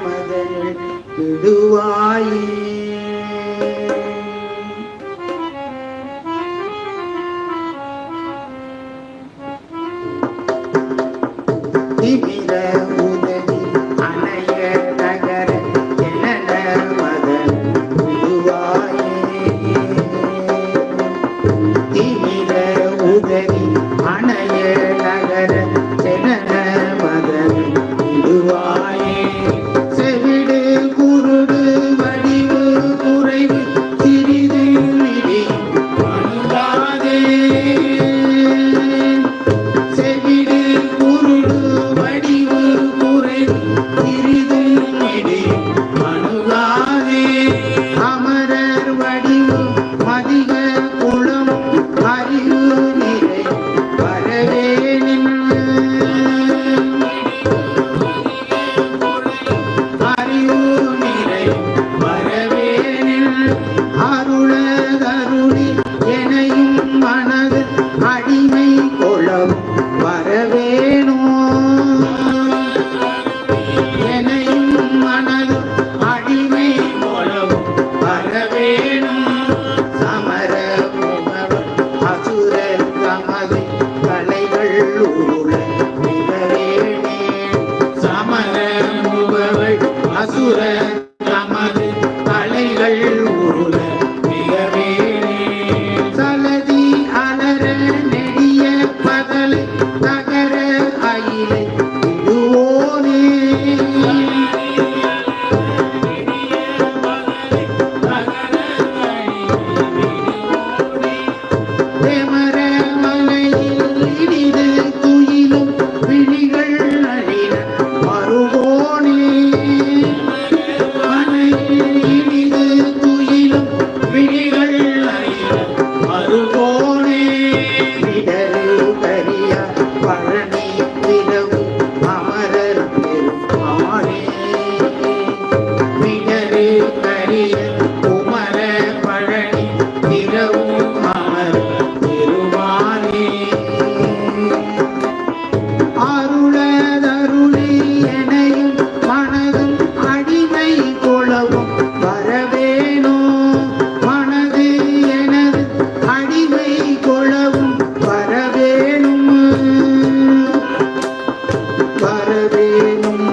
மதனில் விடுவாயே. திமிர உதவி அணைய நகர எனன மதன் விடுவாயே. திமிர உதவி அணைய நகர எனன மதன் விடுவாயே. செவிடு குருடு வடிவு குறைவு சிறிது விடியும் அணுகாதே. செவிடு குருடு வடிவு குறைவு சிறிது விடியும் அணுகாதே. அமரர் வடிவு மதிக குளம் அறிவு நிறை வரவேனின் அறிவு நிறை வரவேனில் அருளதருளி எனையும் மனது அடிமை கொளம் வரவேணோ. எனையும் மனது அடிமை கொளம் வரவேணும். சமர முகவர் அசுரர் தமது கலைகள் உருள விவரேனே. சமர முகவர் அசுரர் தமது கலைகள் உருள மிகவேனே. சலதி அலர நெடிய பகலை தகர அயிலை விடுவோனே. தேமர மலையில் இடிது துயிலும் விழிகள் அழின மறுவோனே. மலையில் இடிது துயிலும் விழிகள் அழின மறுவோனே. விடரு கரிய பழனி விரவு அமரர் பெருமானே. விடரு கரிய குமர பழனி விரவு அமர் பெருமானே. அருளதருளி எனையும் மனதும் அடிமை கொளவும் வரவேணோ. மனது எனது அடிமை கொளவும் வரவேணும் வரவேணும்.